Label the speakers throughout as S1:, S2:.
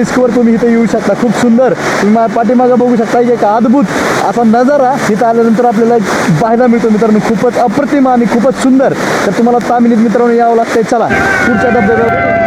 S1: रिस्कवर तुम्ही इथे येऊ शकता. खूप सुंदर तुम्ही पाठीमागं बघू शकता की एक अद्भुत असा नजारा इथं आल्यानंतर आपल्याला पाहायला मिळतो मित्रांनो. खूपच अप्रतिम आणि खूपच सुंदर. तर तुम्हाला तामिनीत मित्रांनो यावं लागतंय. चला पुढच्या धबधब्यावर.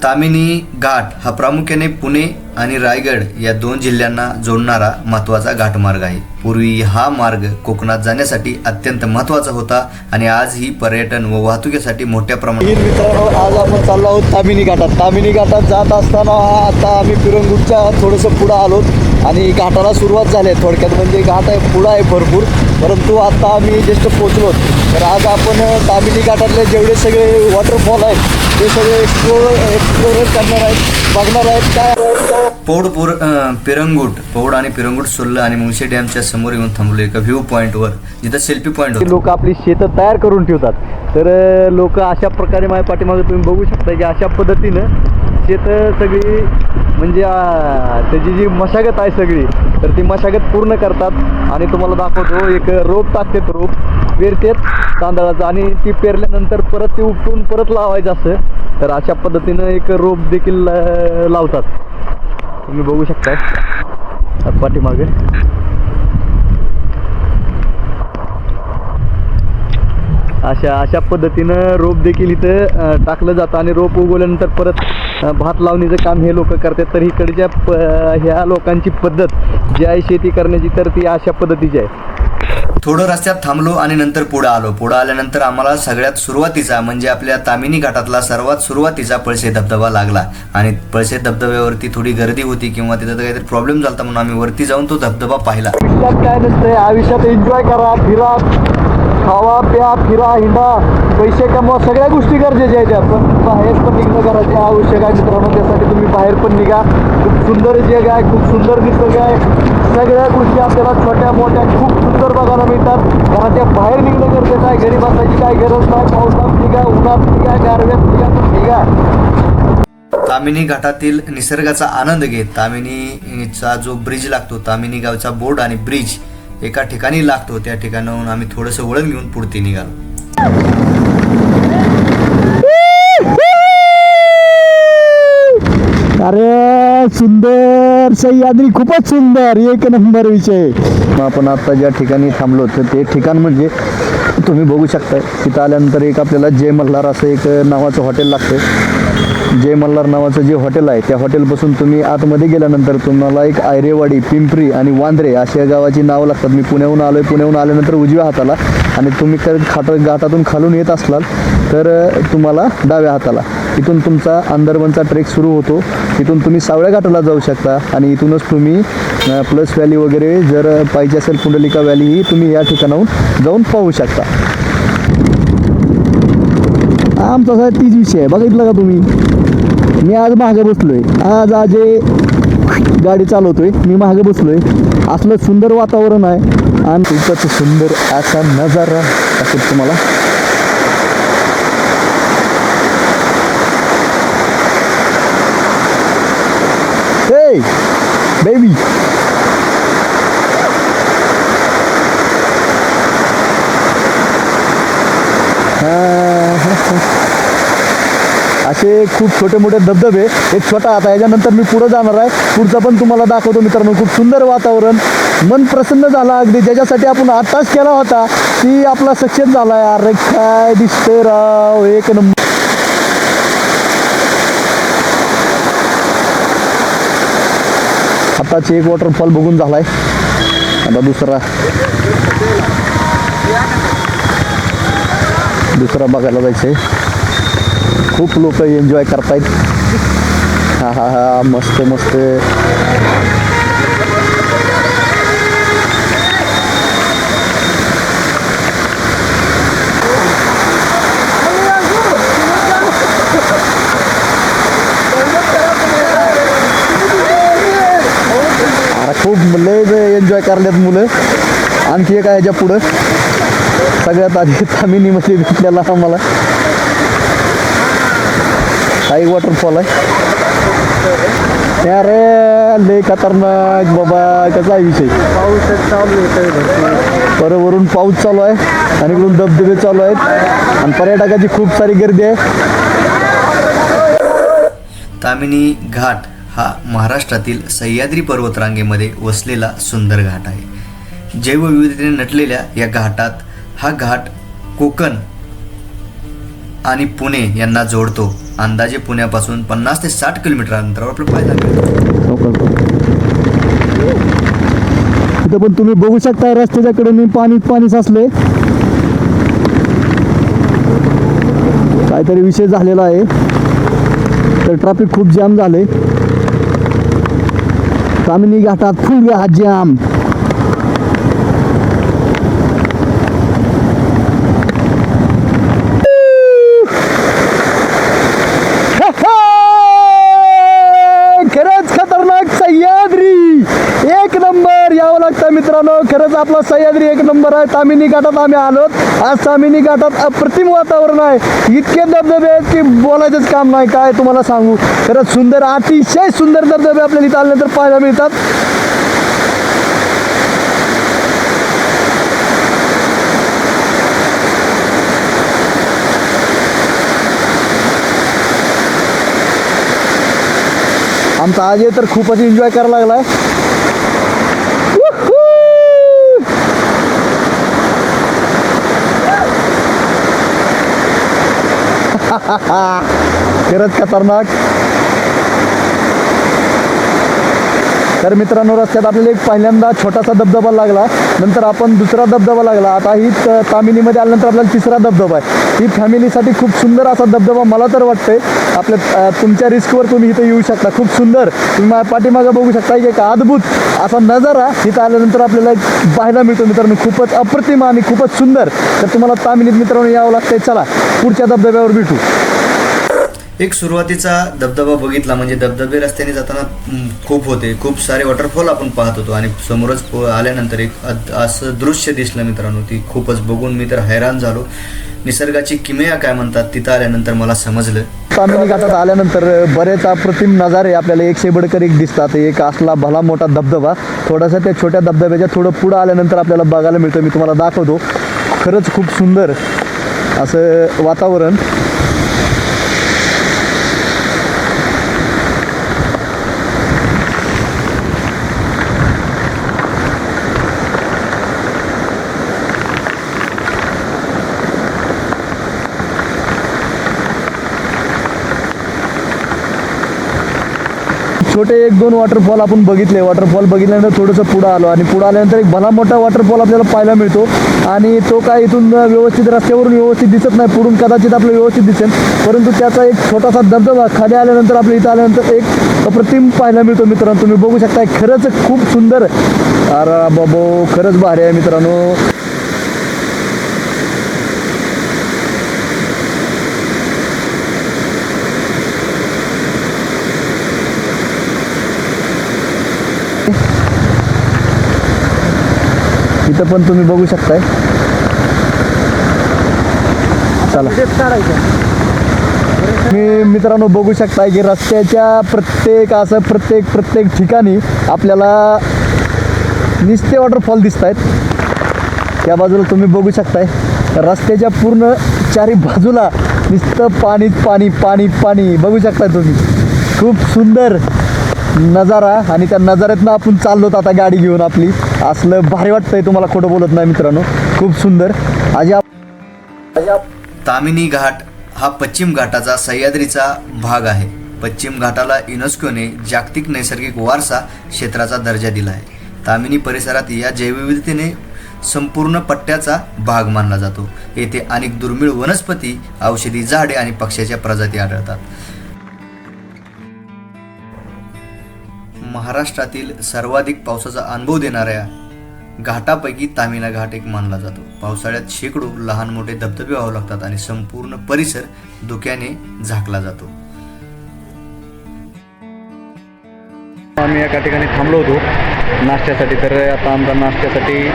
S2: तामिनी घाट हा प्रामुख्याने पुणे आणि रायगड या 2 जिल्ह्यांना जोडणारा महत्त्वाचा घाटमार्ग आहे. पूर्वी हा मार्ग कोकणात जाण्यासाठी अत्यंत महत्त्वाचा होता आणि आज ही पर्यटन व वाहतुकीसाठी मोठ्या प्रमाणात.
S1: मित्रांनो आज आपण चाललो आहोत तामिनी घाटात. तामिनी घाटात जात असताना आता आम्ही पिरंगुटच्या थोडंसं पुढं आलो आणि घाटाला सुरुवात झाली आहे. थोडक्यात म्हणजे घाट आहे पुढं आहे भरपूर, परंतु आता आम्ही जस्ट पोचलो. तर आज आपण तामिनी घाटातले जेवढे सगळे वॉटरफॉल आहेत ते सगळे एक्सप्लोर करणार आहेत, बघणार आहेत. काय
S2: पिरंगुट पौड आणि पिरंगुट सोल्ल आणि मुळशी डॅमच्या समोर येऊन थांबलो एका व्ह्यू पॉईंटवर, जिथं सेल्फी पॉईंट होता.
S1: लोक आपली शेतं तयार करून ठेवतात. तर लोक अशा प्रकारे माझ्या पाठीमागे तुम्ही बघू शकता की अशा पद्धतीनं शेतं सगळी म्हणजे त्याची जी मशागत आहे सगळी, तर ती मशागत पूर्ण करतात. आणि तुम्हाला दाखवतो एक रोप टाकतात, रोप पेरतात तांदळाचं आणि ती पेरल्यानंतर परत ते उपटून परत लावायचं असतं. तर अशा पद्धतीनं एक रोप देखील लावतात. तुम्ही बघू शकता पाठीमागे. अशा पद्धतीनं रोप देखील इथं टाकलं जातं आणि रोप उगवल्यानंतर परत भात लावणीचं काम हे लोक करतात. तर इकडच्या ह्या लोकांची पद्धत जी आहे शेती करण्याची, तर ती अशा पद्धतीची आहे.
S2: थोडं रस्त्यात थांबलो आणि नंतर पुढं आलो. पुढं आल्यानंतर आम्हाला सगळ्यात सुरुवातीचा म्हणजे आपल्या तामिनी घाटातला सर्वात सुरुवातीचा पळसे धबधबा लागला. आणि पळसे धबधब्यावरती थोडी गर्दी होती किंवा तिथं काहीतरी प्रॉब्लेम झाला म्हणून आम्ही वरती जाऊन तो धबधबा पाहिला.
S1: आयुष्यात काय नसतंय, आयुष्यात एन्जॉय करा, फिरा, खावा प्या, फिरा, हिंडा, पैसे कमवा, सगळ्या गोष्टी गरजेच्या आहेत. पण बाहेर पण निघणं करायचे आवश्यक आहे मित्रांनो. त्यासाठी तुम्ही बाहेर पण निघा. खूप सुंदर जग आहे, खूप सुंदर निसर्ग आहे. सगळ्या गोष्टी आपल्याला छोट्या मोठ्या खूप सुंदर बघायला मिळतात. घराच्या बाहेर निघणं गरजेचं आहे. घरी बसायची काय गरज नाही. पावसात निघा, उन्हात निघा, गारव्यात निघा, तर निघा.
S2: तामिनी घाटातील निसर्गाचा आनंद घेत तामिनीचा जो ब्रिज लागतो, तामिनी गावचा बोर्ड आणि ब्रिज एका ठिकाणी लागतो, त्या ठिकाणाहून आम्ही थोडंसं वळण घेऊन पुढे निघालो.
S1: अरे सुंदर सह्याद्री, खूपच सुंदर, एक नंबर विषय. आपण आता ज्या ठिकाणी थांबलो तर ते ठिकाण म्हणजे तुम्ही बघू शकता. तिथं आल्यानंतर एक आपल्याला जय मल्हार असं एक नावाचं हॉटेल लागतं. जय मल्हार नावाचं जे हॉटेल आहे त्या हॉटेलपासून तुम्ही आतमध्ये गेल्यानंतर तुम्हाला एक आयरेवाडी, पिंपरी आणि वांद्रे अशा गावाची नावं लागतात. मी पुण्याहून आलो आहे. पुण्याहून आल्यानंतर उजव्या हाताला आणि तुम्ही घाटातून खालून येत असलाल तर तुम्हाला डाव्या हाताला इथून तुमचा अंदरवनचा ट्रेक सुरू होतो. इथून तुम्ही सावळ्या घाटाला जाऊ शकता आणि इथूनच तुम्ही प्लस व्हॅली वगैरे जर पाहिजे असेल पुंडलिका व्हॅली ही तुम्ही या ठिकाणाहून जाऊन पाहू शकता. आमचा साहेब तीच विषय आहे. बघितलं का तुम्ही, मी आज मागे बसलोय. आज गाडी चालवतोय, मी मागे बसलोय. असलं सुंदर वातावरण आहे आणि खूपच सुंदर असा नजारा दाखवतो तुम्हाला. हे बेबी, असे खूप छोटे मोठे धबधबे. एक छोटा आता याच्यानंतर मी पुढे जाणार आहे. पुढचा पण तुम्हाला दाखवतो मित्रांनो. खूप सुंदर वातावरण, मन प्रसन्न झाला अगदी. ज्याच्यासाठी आपण 8 तास केला होता ती आपला सक्सेस झाला. अरे काय दिसतंय राव, एक नंबर. आताची एक वॉटरफॉल बघून झालाय, आता दुसरा बघायला जायचंय. खूप लोक एन्जॉय करतायत. हा मस्त मस्त. खूप लय एन्जॉय करल्यात मुलं. आणखी एक आहे ह्याच्या पुढं सगळ्यात आधी तामिनीमध्ये भेटलेला आम्हाला हा एक वॉटरफॉल आहे. अरे लय खतरनाक बाबा. कसा आहे विषय?
S3: पाऊस चालू होतोय भरपूर.
S1: बरं, वरून पाऊस चालू आहे आणि इकडून धबधबे चालू आहेत आणि पर्यटकाची खूप सारी गर्दी आहे.
S2: तामिनी घाट हा महाराष्ट्रातील सह्याद्री पर्वतरांगेमध्ये वसलेला सुंदर घाट आहे. जैवविविधतेने नटलेल्या या घाटात हा घाट कोकण आणि पुणे यांना जोडतो. अंदाजे पुण्यापासून 50 ते 60 किलोमीटर अंतरावर आपलं पाहायला मिळतं.
S1: इथं पण तुम्ही बघू शकता रस्त्याच्या कडेने पाणी साचले. काहीतरी विषय झालेला आहे तर ट्रॅफिक खूप जाम झाले. तामिनी घाटात फुल घाट जाम. खरंच खतरनाक सह्याद्री एक नंबर. यावं लागतं मित्रांनो. खरंच आपला सह्याद्री एक नंबर आहे. तामिनी घाटात आम्ही आलोत. आज तामिनी घाटात अप्रतिम वातावरण आहे. इतके धबधबे आहेत की बोलायचंच काम नाही. काय तुम्हाला सांगू. खरंच सुंदर, अतिशय सुंदर धबधबे आपल्याला इथं आल्यानंतर पाहायला मिळतात. आमचा अजय तर खूपच एन्जॉय करायला लागलाय. खरंच खतरनाक. तर मित्रांनो, रस्त्यात आपल्याला एक पहिल्यांदा छोटासा धबधबा लागला, नंतर आपण दुसरा धबधबा लागला. आता ही तामिनीमध्ये आल्यानंतर आपल्याला तिसरा धबधबा आहे. ही फॅमिलीसाठी खूप सुंदर असा धबधबा मला तर वाटतंय. आपल्या तुमच्या रिस्कवर तुम्ही इथं येऊ शकता. खूप सुंदर. तुम्ही माझ्या पाठीमागं बघू शकता की एक अद्भुत असा नजारा इथं आल्यानंतर आपल्याला पाहायला मिळतो मित्रांनो. खूपच अप्रतिम आणि खूपच सुंदर. तर तुम्हाला तामिनीत मित्रांनो यावं लागतंय. चला पुढच्या धबधब्यावर भेटू.
S2: एक सुरुवातीचा धबधबा बघितला म्हणजे धबधबे रस्त्याने जाताना खूप होते. खूप सारे वॉटरफॉल आपण पाहत होतो आणि समोरच आल्यानंतर एक असं दृश्य दिसलं मित्रांनो. ती खूपच बघून मी तर हैराण झालो. निसर्गाची किमया काय म्हणतात तिथं आल्यानंतर मला समजलं.
S1: तामिनी घाटात आल्यानंतर बरेच अप्रतिम नजारे आपल्याला एकशे बडकर एक दिसतात. एक असला भला मोठा धबधबा थोडासा त्या छोट्या धबधब्याच्या थोडं पुढं आल्यानंतर आपल्याला बघायला मिळतं. मी तुम्हाला दाखवतो. खरंच खूप सुंदर असं वातावरण. छोटे एक दोन वॉटरफॉल आपण बघितले. वॉटरफॉल बघितल्यानंतर थोडंसं पुढं आलो आणि पुढं आल्यानंतर एक भला मोठा वॉटरफॉल आपल्याला पाहायला मिळतो. आणि तो काय इथून व्यवस्थित रस्त्यावरून व्यवस्थित दिसत नाही. पुढून कदाचित आपलं व्यवस्थित दिसेल, परंतु त्याचा एक छोटासा धबधबा खाली आल्यानंतर आपल्या इथं आल्यानंतर एक अप्रतिम पाहायला मिळतो मित्रांनो. तुम्ही बघू शकता. खरंच खूप सुंदर. अरे बाबो, खरंच भारी आहे मित्रांनो. इथं पण तुम्ही बघू शकताय. चला मी मित्रांनो बघू शकताय की रस्त्याच्या प्रत्येक ठिकाणी आपल्याला निस्ते वॉटरफॉल दिसत आहेत. त्या बाजूला तुम्ही बघू शकताय रस्त्याच्या पूर्ण चारी बाजूला नुसतं पाणी पाणी पाणी पाणी बघू शकताय तुम्ही. खूप सुंदर नजारा. आणि त्या नजाऱ्यातनं आपण चाललोत आता गाडी घेऊन आपली. असलं भारी वाटतंय, तुम्हाला खोटं बोलत नाही मित्रांनो. खूप सुंदर.
S2: तामिनी घाट हा पश्चिम घाटाचा सह्याद्रीचा भाग आहे. पश्चिम घाटाला युनेस्कोने जागतिक नैसर्गिक वारसा क्षेत्राचा दर्जा दिला आहे. तामिनी परिसरात या जैवविविधतेने संपूर्ण पट्ट्याचा भाग मानला जातो. येथे अनेक दुर्मिळ वनस्पती, औषधी झाडे आणि पक्ष्याच्या प्रजाती आढळतात. महाराष्ट्रातील सर्वाधिक पावसाचा अनुभव देणाऱ्या घाटापैकी तामिनी घाट एक मानला जातो. पावसाळ्यात शेकडो लहान मोठे धबधबे व्हावं लागतात आणि संपूर्ण परिसर धुक्याने झाकला जातो.
S1: आम्ही एका ठिकाणी थांबलो होतो नाश्त्यासाठी. तर आता आमचा नाश्त्यासाठी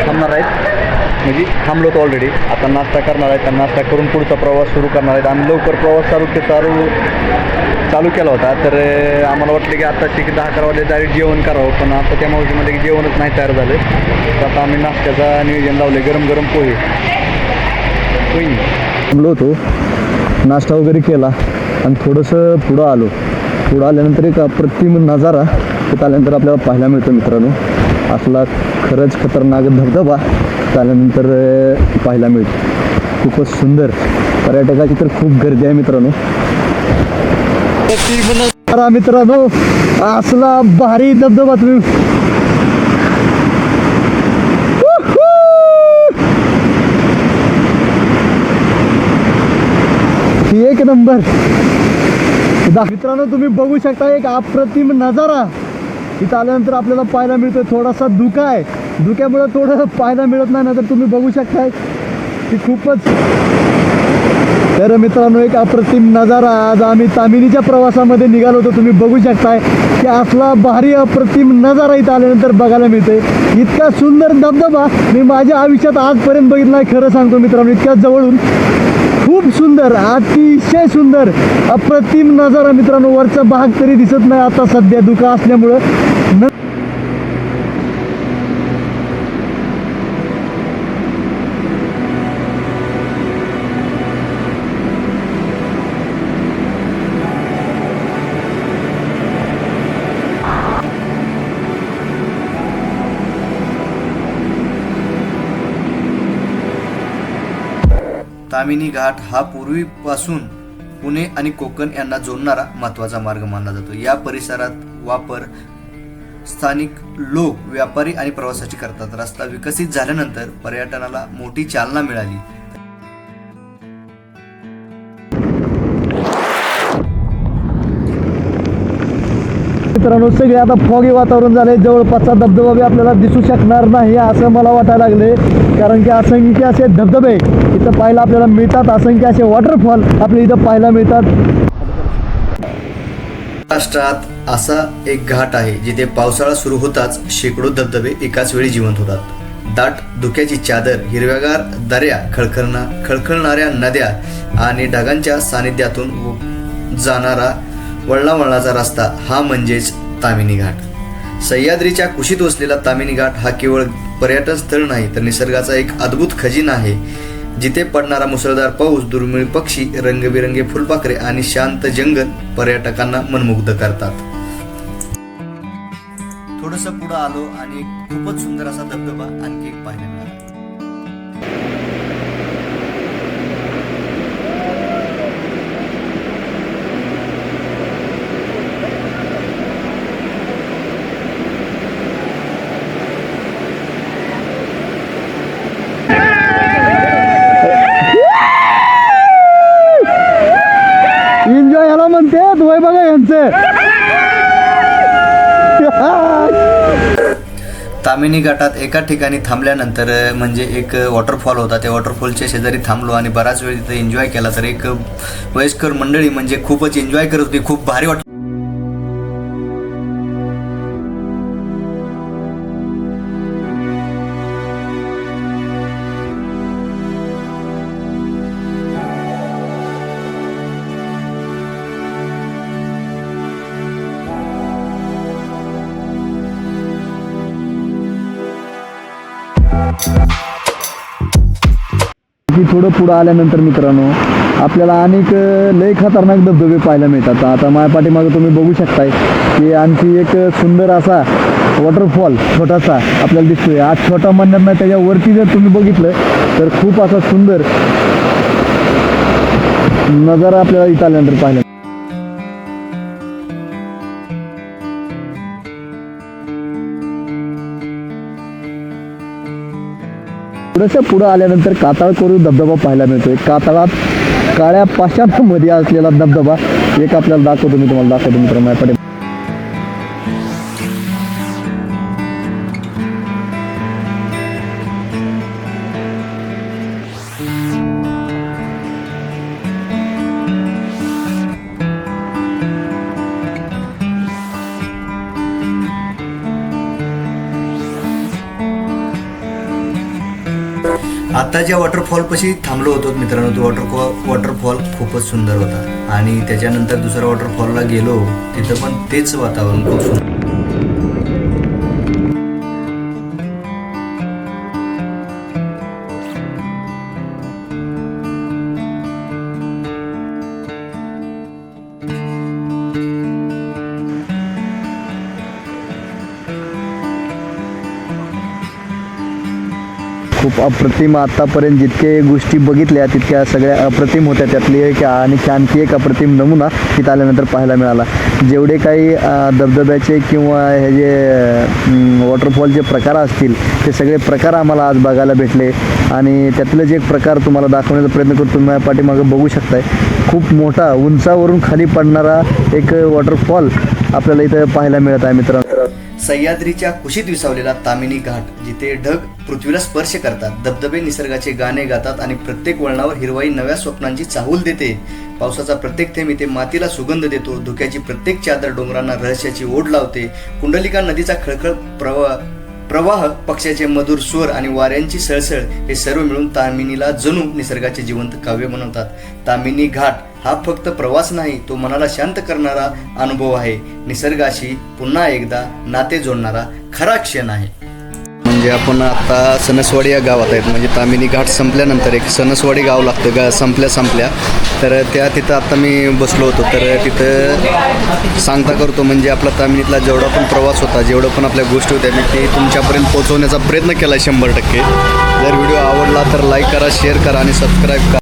S1: थांबणार आहेत. म्हणजे थांबलो होतो ऑलरेडी. आता नाश्ता करणार आहेत आणि नाश्ता करून पुढचा प्रवास सुरू करणार आहेत. आम्ही लवकर प्रवास चालू केला होता. तर आम्हाला वाटलं की आता 10-11 वाजले डायरेक्ट जेवण करावं, पण आता त्या मावशीमध्ये जेवणच नाही तयार झालं. तर आता आम्ही नाश्त्याचा नियोजन लावले. गरम गरम पोहे थांबलो होतो, नाश्ता वगैरे केला आणि थोडंसं पुढं आलो. पुढं आल्यानंतर एक अप्रतिम नजारा तिथं आल्यानंतर आपल्याला पाहायला मिळतो मित्रांनो. असला खरंच खतरनाक धबधबा त्यानंतर पाहायला मिळतो. खूपच सुंदर, पर्यटकाची तर खूप गर्दी आहे मित्रांनो. मित्रांनो असला भारी धबधबा तुम्ही एक नंबर. मित्रांनो तुम्ही बघू शकता एक अप्रतिम नजारा इथं आल्यानंतर आपल्याला पाहायला मिळतोय. थोडासा धुका आहे, धुक्यामुळे थोडं पाहायला मिळत नाही, तर तुम्ही बघू शकताय की खूपच. तर मित्रांनो एक अप्रतिम नजारा. आज आम्ही तामिनीच्या प्रवासामध्ये निघालो होतो. तुम्ही बघू शकताय की असला भारी अप्रतिम नजारा इथं आल्यानंतर बघायला मिळतोय. इतका सुंदर धबधबा मी माझ्या आयुष्यात आजपर्यंत बघितला आहे. खरं सांगतो मित्रांनो, इतक्या जवळून खूप सुंदर, अतिशय सुंदर अप्रतिम नजारा मित्रांनो. वरचा भाग तरी दिसत नाही आता सध्या धुका असल्यामुळं.
S2: तामिनी घाट हा पूर्वीपासून पुणे आणि कोकण यांना जोडणारा महत्त्वाचा मार्ग मानला जातो. या परिसरात वापर स्थानिक लोक, व्यापारी आणि प्रवासाची करतात. रस्ता विकसित झाल्यानंतर पर्यटनाला मोठी चालना मिळाली.
S1: मित्रांनो सगळे आता फॉगी वातावरण झाले. जवळपासचा धबधबा बी आपल्याला दिसू शकणार नाही असं मला वाटायला लागले, कारण की असंख्य असे धबधबे इथं पाहायला आपल्याला मिळतात. असंख्य असे वॉटरफॉल आपल्या इथं पाहायला मिळतात.
S2: महाराष्ट्रात असा एक घाट आहे जिथे पावसाळा सुरू होताच शेकडो धबधबे एकाच वेळी जिवंत होतात. दाट धुक्याची चादर, हिरव्यागार दऱ्या, खळखळणाऱ्या नद्या आणि ढगांच्या सानिध्यातून जाणारा वळणावळणाचा रस्ता हा म्हणजेच तामिनी घाट. सह्याद्रीच्या कुशीत वसलेला तामिनी घाट हा केवळ पर्यटन स्थळ नाही तर निसर्गाचा एक अद्भुत खजिना आहे. जिथे पडणारा मुसळधार पाऊस, दुर्मिळ पक्षी, रंगबिरंगी फुलपाखरे आणि शांत जंगल पर्यटकांना मनमुग्ध करतात. थोडंसं पुढं आलो आणि एक खूपच सुंदर असा धबधबा आणखी एक पाहायला मिळाला.
S1: एन्जॉय ह्याला म्हणते वय बघा यांचं.
S2: तामिनी घाटात एका ठिकाणी थांबल्यानंतर म्हणजे एक वॉटरफॉल होता. त्या वॉटरफॉलच्या शेजारी थांबलो आणि बराच वेळ तिथे एन्जॉय केला. तर एक वयस्कर मंडळी म्हणजे खूपच एन्जॉय करत होती. खूप भारी वाटत.
S1: की थोडं पुढं आल्यानंतर मित्रांनो आपल्याला अनेक लय खतरनाक धबधबे पाहायला मिळतात. आता माझ्या पाठीमागं तुम्ही बघू शकताय की आणखी एक सुंदर असा वॉटरफॉल छोटासा आपल्याला दिसतोय. आज छोटा म्हणण्यात नाही, त्याच्यावरती जर तुम्ही बघितलं तर खूप असा सुंदर नजारा आपल्याला इथं आल्यानंतर पाहायला. थोडंसं पुढं आल्यानंतर काताळ कोरू धबधबा पाहायला मिळतोय. कातळात काळ्या पाषाणामध्ये असलेला धबधबा एक आपल्याला दाखवतो, मी तुम्हाला दाखवतो मित्रांनो माझ्याकडे.
S2: आता ज्या वॉटरफॉलपाशी थांबलो होतो मित्रांनो, तो वॉटरफॉल खूपच सुंदर होता आणि त्याच्यानंतर दुसऱ्या वॉटरफॉलला गेलो, तिथं पण तेच वातावरण खूप सुंदर.
S1: खूप अप्रतिम, आतापर्यंत जितके गोष्टी बघितल्या तितक्या सगळ्या अप्रतिम होत्या. त्यातली एक आणखी एक अप्रतिम नमुना तिथं आल्यानंतर पाहायला मिळाला. जेवढे काही धबधब्याचे किंवा हे जे वॉटरफॉलचे प्रकार असतील ते सगळे प्रकार आम्हाला आज बघायला भेटले आणि त्यातलेच एक प्रकार तुम्हाला दाखवण्याचा प्रयत्न करतो. तुम्ही माझ्या पाठीमागं बघू शकताय, खूप मोठा उंचावरून खाली पडणारा एक वॉटरफॉल आपल्याला इथं पाहायला मिळत आहे मित्रांनो.
S2: सह्याद्रीच्या कुशीत विसावलेला तामिनी घाट, जिथे ढग पृथ्वीला स्पर्श करतात, धबधबे निसर्गाचे गाणे गातात आणि प्रत्येक वळणावर हिरवाई नव्या स्वप्नांची चाहूल देते. पावसाचा प्रत्येक थेंब इथे मातीला सुगंध देतो. धुक्याची प्रत्येक चादर डोंगरांना रहस्याची ओढ लावते. कुंडलिका नदीचा खळखळ प्रवाह, पक्ष्याचे मधुर स्वर आणि वाऱ्यांची सळसळ हे सर्व मिळून तामिनीला जणू निसर्गाचे जिवंत काव्य बनवतात. तामिनी घाट हा फक्त प्रवास नाही, तो मनाला शांत करणारा अनुभव आहे. निसर्गाशी पुन्हा एकदा नाते जोडणारा खरा क्षण आहे. म्हणजे आपण आता सणसवाडी या गावात आहेत. म्हणजे तामिनी घाट संपल्यानंतर एक सणसवाडी गाव लागतं संपल्या तर तिथं आता मी बसलो होतो. तर तिथं सांगता करतो म्हणजे आपला तामिनीतला जेवढा पण प्रवास होता, जेवढं पण आपल्या गोष्टी होत्या, मी ते तुमच्यापर्यंत पोहोचवण्याचा प्रयत्न केला 100%. जर व्हिडिओ आवडला तर लाईक करा, शेअर करा आणि सबस्क्राईब करा.